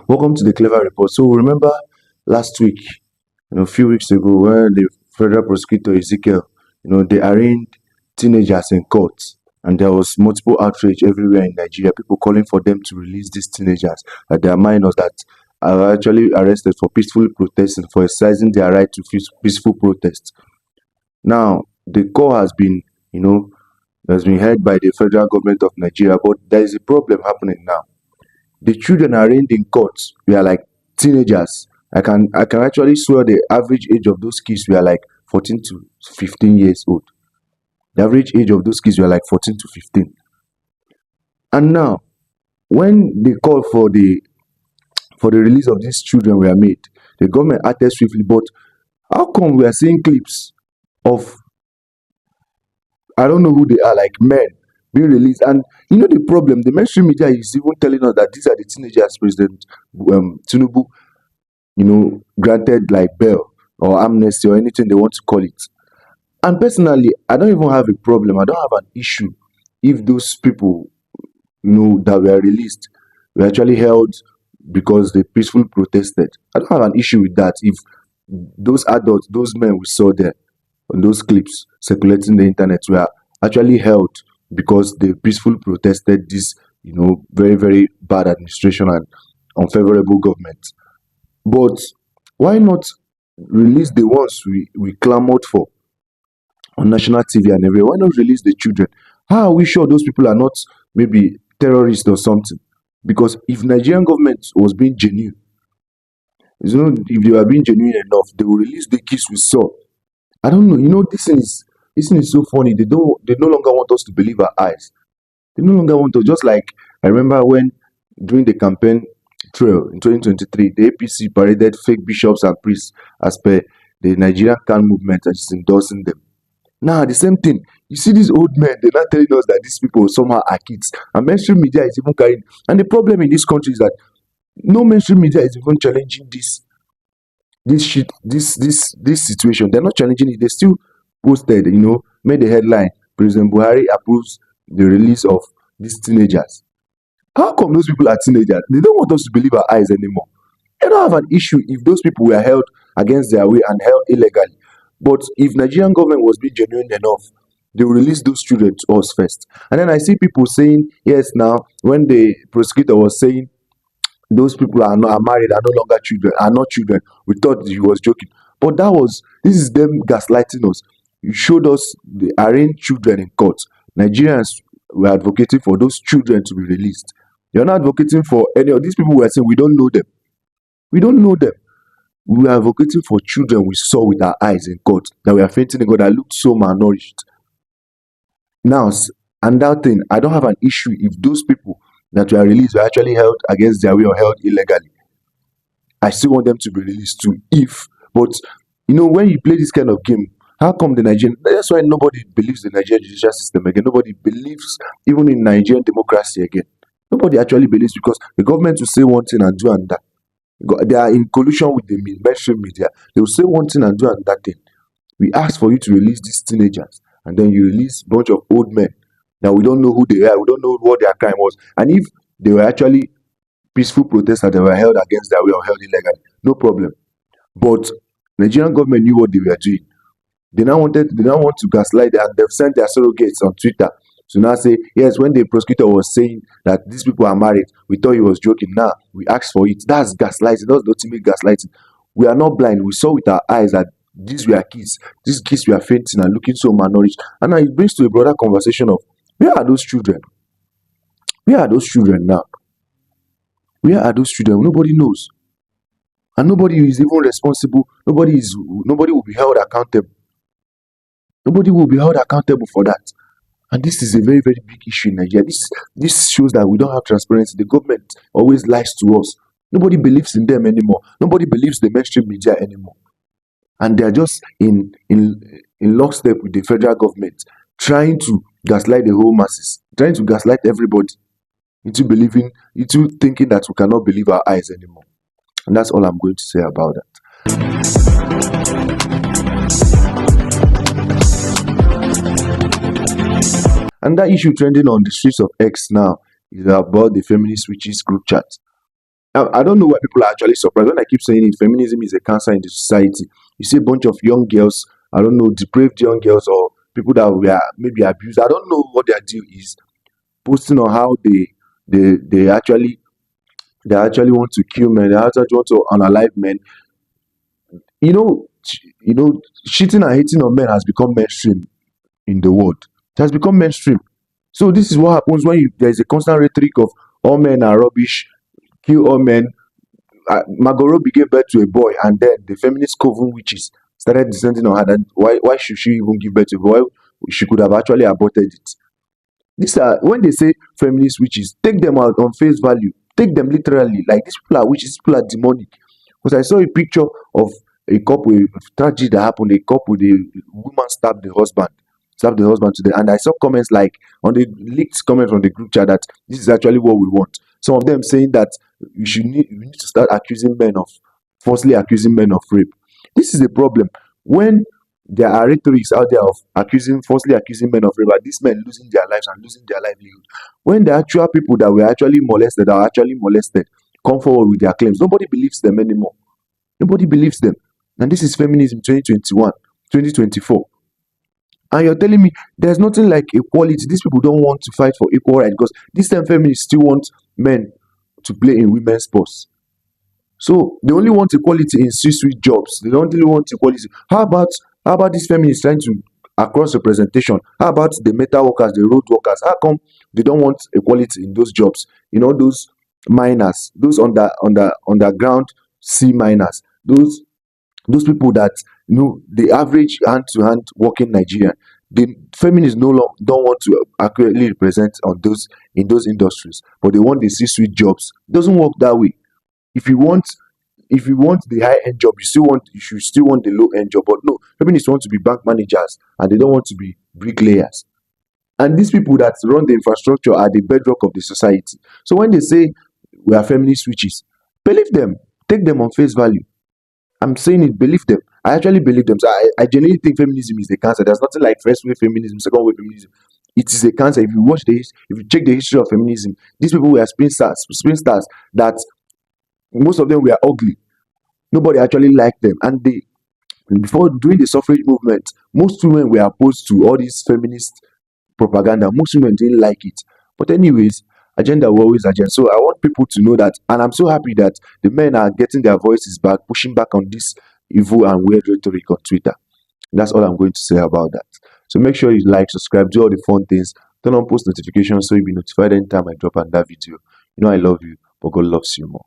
Welcome to the Clever Report. So remember last week, a few weeks ago, when the federal prosecutor Ezekiel, they arraigned teenagers in court, and there was multiple outrage everywhere in Nigeria. People calling for them to release these teenagers, that they are minors that are actually arrested for peaceful protesting, for exercising their right to peaceful protest. Now the call has been heard by the federal government of Nigeria, but there is a problem happening now. The children arraigned in courts were like teenagers. I can actually swear the average age of those kids were like 14 to 15 years old. The average age of those kids were like 14 to 15. And now, when the call for the release of these children were made, the government acted swiftly. But how come we are seeing clips of, I don't know who they are, like men being released? And the problem, the mainstream media is even telling us that these are the teenagers President Tinubu, granted like bail or amnesty or anything they want to call it. And personally, I don't even have a problem. I don't have an issue if those people, that were released were actually held because they peacefully protested. I don't have an issue with that. If those adults, those men we saw there on those clips circulating the internet were actually held because they peacefully protested this, very, very bad administration and unfavorable government. But why not release the ones we clamored for on national TV and everywhere? Why not release the children? How are we sure those people are not maybe terrorists or something? Because if Nigerian government was being genuine, if they were being genuine enough, they will release the kids we saw. I don't know. This thing is so funny. They no longer want us to believe our eyes. They no longer want to. Just like I remember when during the campaign trail in 2023, the APC paraded fake bishops and priests as per the Nigerian Can movement and is endorsing them. Now the same thing. You see these old men, they're not telling us that these people somehow are kids. And mainstream media is even carrying. And the problem in this country is that no mainstream media is even challenging this shit, this situation. They're not challenging it. They still posted, made the headline, President Buhari approves the release of these teenagers. How come those people are teenagers? They don't want us to believe our eyes anymore. I don't have an issue if those people were held against their will and held illegally. But if Nigerian government was being genuine enough, they will release those children to us first. And then I see people saying, yes, now, when the prosecutor was saying those people are married, are no longer children, are not children, we thought he was joking. But this is them gaslighting us. You showed us the arraigned children in court. Nigerians were advocating for those children to be released. You're not advocating for any of these people who are saying we don't know them. We don't know them. We are advocating for children we saw with our eyes in court that we are fainting in God that looked so malnourished. Now, and that thing, I don't have an issue if those people that were released were actually held against their will or held illegally. I still want them to be released too. But when you play this kind of game, how come the Nigerian? That's why nobody believes the Nigerian judicial system again. Nobody believes even in Nigerian democracy again. Nobody actually believes because the government will say one thing and do another. They are in collusion with the mainstream media. They will say one thing and do another thing. We ask for you to release these teenagers, and then you release a bunch of old men that we don't know who they are, we don't know what their crime was. And if they were actually peaceful protesters that were held against their will or held illegally, no problem. But Nigerian government knew what they were doing. They now want to gaslight them, and they've sent their surrogates on Twitter to now say, yes, when the prosecutor was saying that these people are married, we thought he was joking. Now we asked for it. That's gaslighting. That's the ultimate gaslighting. We are not blind. We saw with our eyes that these were kids. These kids were fainting and looking so malnourished. And now it brings to a broader conversation of where are those children? Where are those children now? Where are those children? Nobody knows. And nobody is even responsible. Nobody will be held accountable. Nobody will be held accountable for that. And this is a very, very big issue in Nigeria. This shows that we don't have transparency. The government always lies to us. Nobody believes in them anymore. Nobody believes the mainstream media anymore. And they are just in lockstep with the federal government, trying to gaslight the whole masses, trying to gaslight everybody into thinking that we cannot believe our eyes anymore. And that's all I'm going to say about that. And that issue trending on the streets of X now is about the Feminist Witches Group chat. I don't know why people are actually surprised when I keep saying it. Feminism is a cancer in the society. You see a bunch of young girls, I don't know, depraved young girls or people that were maybe abused. I don't know what their deal is, posting on how they actually want to kill men, they actually want to unalive men. Cheating and hating on men has become mainstream in the world. It has become mainstream. So this is what happens when there is a constant rhetoric of all men are rubbish, kill all men. Margot Robbie gave birth to a boy, and then the feminist coven witches started descending on her. That why should she even give birth to a boy? She could have actually aborted it. These are when they say feminist witches, take them out on face value, take them literally. Like these people are witches, these people are demonic. Because I saw a picture of a couple, a tragedy that happened. A couple, the woman stabbed the husband to death. And I saw comments like on the leaked comments from the group chat that this is actually what we want. Some of them saying that we need to start falsely accusing men of rape. This is a problem when there are rhetorics out there of falsely accusing men of rape, and these men losing their lives and losing their livelihood. When the actual people that were actually molested are actually molested, come forward with their claims, nobody believes them anymore. Nobody believes them. And this is feminism 2021, 2024. And you're telling me there's nothing like equality. These people don't want to fight for equal rights because these same feminists still want men to play in women's sports. So they only want equality in C-suite jobs. They don't really want equality. How about these feminists trying to across representation? How about the metal workers, the road workers? How come they don't want equality in those jobs? Those miners, those underground sea miners, those people that the average hand-to-hand working Nigerian. The feminists no longer don't want to accurately represent on those in those industries, but they want the C-suite jobs. It doesn't work that way. If you want the high end job, you should still want the low end job. But no, feminists want to be bank managers and they don't want to be bricklayers. And these people that run the infrastructure are the bedrock of the society. So when they say we are feminist witches, believe them, take them on face value. I'm saying it, believe them. I actually believe them. So I genuinely think feminism is a cancer. There's nothing like first wave feminism, second wave feminism. It is a cancer. If you check the history of feminism, these people were spin stars that most of them were ugly. Nobody actually liked them. And before doing the suffrage movement, most women were opposed to all this feminist propaganda. Most women didn't like it. But anyways, agenda will always agenda. So I want people to know that, and I'm so happy that the men are getting their voices back, pushing back on this evil and weird rhetoric on Twitter. That's all I'm going to say about that. So make sure you like, subscribe, do all the fun things, turn on post notifications so you'll be notified anytime I drop another video. I love you, but God loves you more.